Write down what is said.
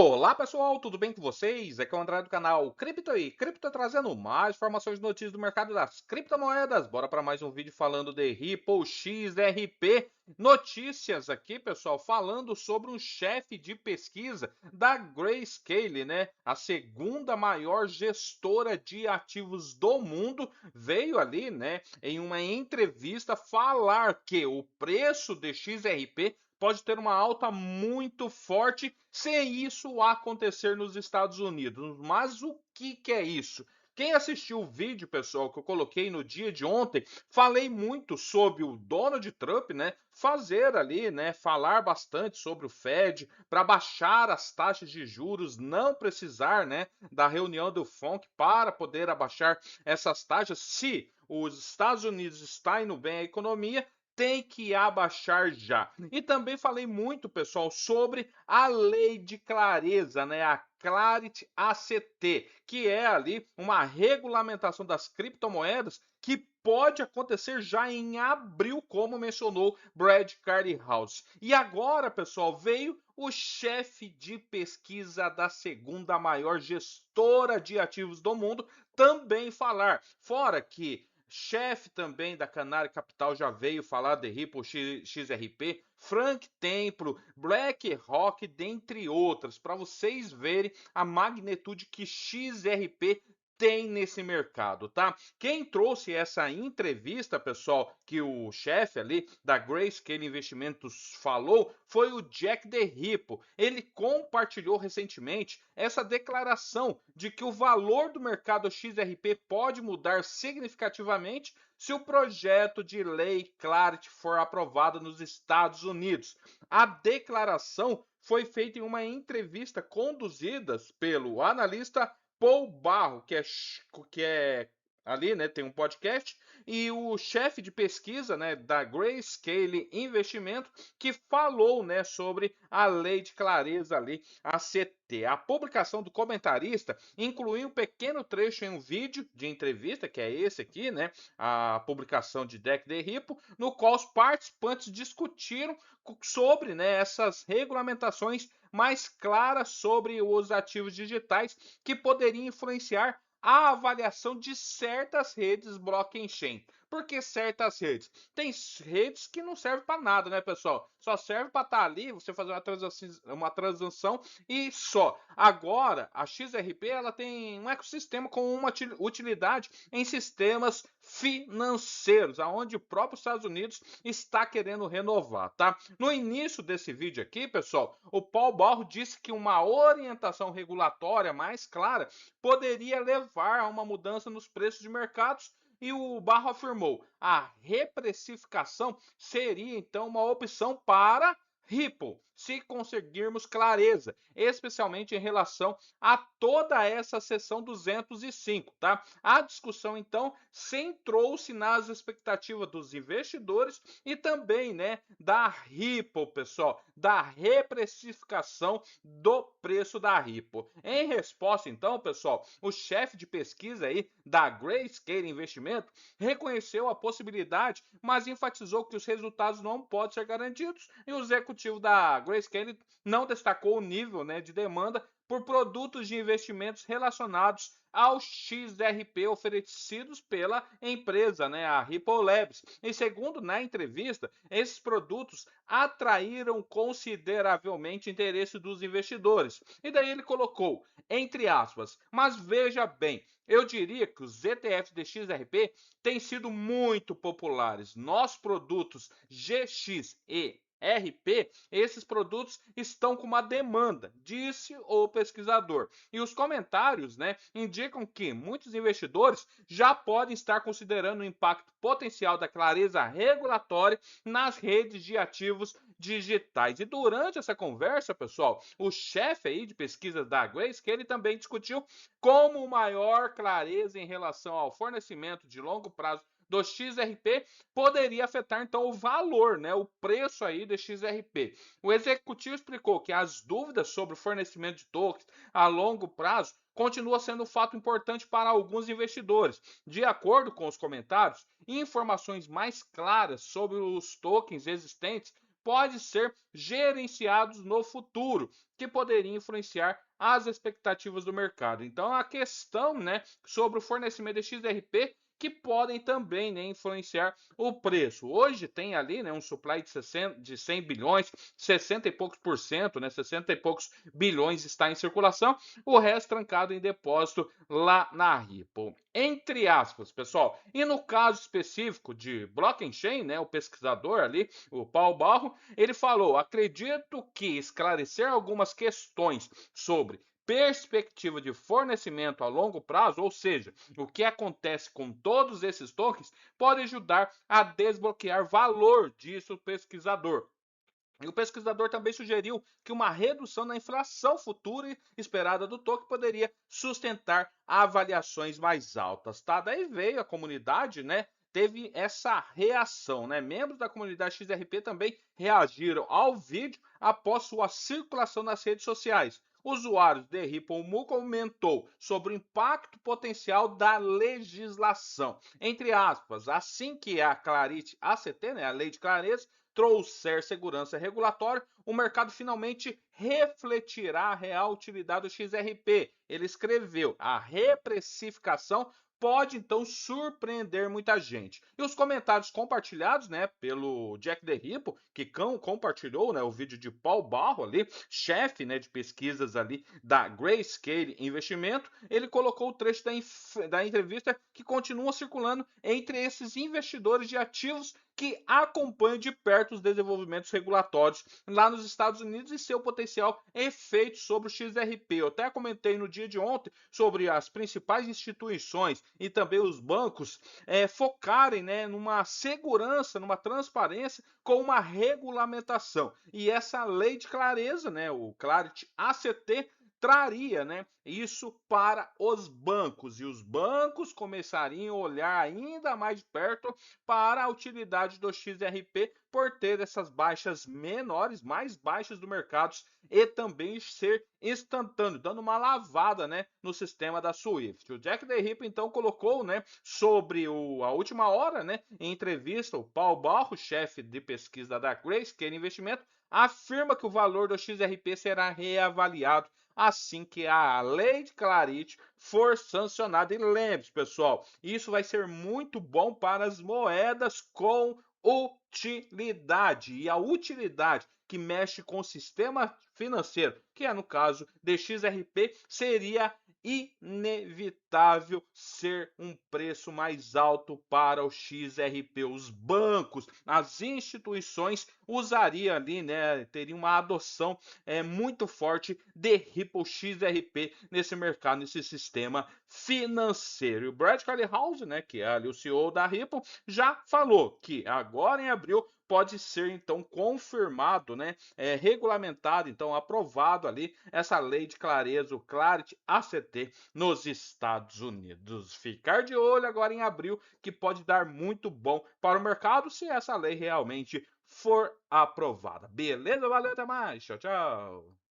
Olá pessoal, tudo bem com vocês? Aqui é o André do canal Cripto aí, Cripto trazendo mais informações e notícias do mercado das criptomoedas. Bora para mais um vídeo falando de Ripple XRP. Notícias aqui, pessoal, falando sobre um chefe de pesquisa da Grayscale, né? A segunda maior gestora de ativos do mundo, veio ali, né, em uma entrevista falar que o preço de XRP pode ter uma alta muito forte se isso acontecer nos Estados Unidos. Mas o que é isso? Quem assistiu o vídeo, pessoal, que eu coloquei no dia de ontem, falei muito sobre o Donald Trump, né, fazer ali, né, falar bastante sobre o Fed para baixar as taxas de juros, não precisar, né, da reunião do FONC para poder abaixar essas taxas. Se os Estados Unidos está indo bem a economia, tem que abaixar já. E também falei muito, pessoal, sobre a lei de clareza, né? A Clarity ACT, que é ali uma regulamentação das criptomoedas que pode acontecer já em abril, como mencionou Brad Cardhouse. E agora, pessoal, veio o chefe de pesquisa da segunda maior gestora de ativos do mundo também falar. Fora que chefe também da Canary Capital já veio falar de Ripple XRP, Frank Templo, BlackRock, dentre outras, para vocês verem a magnitude que XRP tem nesse mercado, tá? Quem trouxe essa entrevista, pessoal, que o chefe ali da Grayscale Investimentos falou, foi o Jack DeRippo. Ele compartilhou recentemente essa declaração de que o valor do mercado XRP pode mudar significativamente se o projeto de lei Clarity for aprovado nos Estados Unidos. A declaração foi feita em uma entrevista conduzida pelo analista Paul Barro, que é ali, né, tem um podcast, e o chefe de pesquisa, né, da Grayscale Investimento, que falou, né, sobre a lei de clareza ali, a CT. A publicação do comentarista incluiu um pequeno trecho em um vídeo de entrevista, que é esse aqui, né, a publicação de Deck de Ripo, no qual os participantes discutiram sobre, né, essas regulamentações mais claras sobre os ativos digitais que poderiam influenciar a avaliação de certas redes blockchain. Por que certas redes? Tem redes que não servem para nada, né, pessoal? Só serve para estar ali, você fazer uma transação e só. Agora, a XRP ela tem um ecossistema com uma utilidade em sistemas financeiros, aonde o próprio Estados Unidos está querendo renovar, tá? No início desse vídeo aqui, pessoal, o Paul Barro disse que uma orientação regulatória mais clara poderia levar a uma mudança nos preços de mercados e o Barro afirmou: a reprecificação seria então uma opção para Ripple, se conseguirmos clareza, especialmente em relação a toda essa seção 205, tá? A discussão então centrou-se nas expectativas dos investidores e também, né, da Ripple, pessoal, da reprecificação do preço da Ripple. Em resposta, então, pessoal, o chefe de pesquisa aí da Grayscale Investimento reconheceu a possibilidade, mas enfatizou que os resultados não podem ser garantidos e o executivo da Grayscale não destacou o nível, né, de demanda por produtos de investimentos relacionados aos XRP oferecidos pela empresa, né, a Ripple Labs. E segundo na entrevista, esses produtos atraíram consideravelmente interesse dos investidores. E daí ele colocou, entre aspas, mas veja bem, eu diria que os ETFs de XRP têm sido muito populares. Nossos produtos GX e RP, esses produtos estão com uma demanda, disse o pesquisador. E os comentários, né, indicam que muitos investidores já podem estar considerando o impacto potencial da clareza regulatória nas redes de ativos digitais. E durante essa conversa, pessoal, o chefe aí de pesquisa da Grayscale também discutiu como maior clareza em relação ao fornecimento de longo prazo do XRP poderia afetar então o valor, né, o preço aí do XRP. O executivo explicou que as dúvidas sobre o fornecimento de tokens a longo prazo continua sendo um fato importante para alguns investidores. De acordo com os comentários, informações mais claras sobre os tokens existentes pode ser gerenciados no futuro, que poderiam influenciar as expectativas do mercado. Então, a questão, né, sobre o fornecimento de XRP que podem também, né, influenciar o preço. Hoje tem ali, né, um supply de 100 bilhões, 60 e poucos por cento, né, 60 e poucos bilhões está em circulação, o resto trancado em depósito lá na Ripple. Entre aspas, pessoal. E no caso específico de blockchain, né, o pesquisador ali, o Paulo Barro, ele falou: acredito que esclarecer algumas questões sobre perspectiva de fornecimento a longo prazo, ou seja, o que acontece com todos esses tokens, pode ajudar a desbloquear valor, disse o pesquisador. E o pesquisador também sugeriu que uma redução na inflação futura esperada do token poderia sustentar avaliações mais altas, tá? Daí veio a comunidade, né? Teve essa reação, né? Membros da comunidade XRP também reagiram ao vídeo após sua circulação nas redes sociais. Usuários de Ripple comentou sobre o impacto potencial da legislação. Entre aspas, assim que a Clarity ACT, né, a Lei de Clareza, trouxer segurança regulatória, o mercado finalmente refletirá a real utilidade do XRP. Ele escreveu: a reprecificação pode então surpreender muita gente. E os comentários compartilhados, né, pelo Jack the Ripple, que compartilhou, né, o vídeo de Paul Barro ali, chefe, né, de pesquisas ali da Grayscale Investimento, ele colocou o trecho da entrevista que continua circulando entre esses investidores de ativos que acompanham de perto os desenvolvimentos regulatórios lá nos Estados Unidos e seu potencial efeito sobre o XRP. Eu até comentei no dia de ontem sobre as principais instituições e também os bancos focarem, né, numa segurança, numa transparência com uma regulamentação. E essa lei de clareza, né, o Clarity ACT, traria, né, isso para os bancos, e os bancos começariam a olhar ainda mais de perto para a utilidade do XRP por ter essas baixas menores, mais baixas do mercado, e também ser instantâneo, dando uma lavada, né, no sistema da Swift. O Jack the Ripple então colocou, né, sobre a última hora, né, em entrevista, o Paul Barro, chefe de pesquisa da Grayscale Investimento, afirma que o valor do XRP será reavaliado assim que a lei de Clarity for sancionada. E lembre-se, pessoal, isso vai ser muito bom para as moedas com utilidade. E a utilidade que mexe com o sistema financeiro, que é no caso de XRP, seria inevitável ser um preço mais alto para o XRP. Os bancos, as instituições usariam ali, né, teriam uma adoção muito forte de Ripple XRP nesse mercado, nesse sistema financeiro. E o Brad House, né, que é ali o CEO da Ripple, já falou que agora em abril pode ser então confirmado, né, regulamentado, então aprovado ali essa lei de clareza, o Clarity ACT nos Estados Unidos. Ficar de olho agora em abril, que pode dar muito bom para o mercado se essa lei realmente for aprovada. Beleza? Valeu, até mais. Tchau, tchau.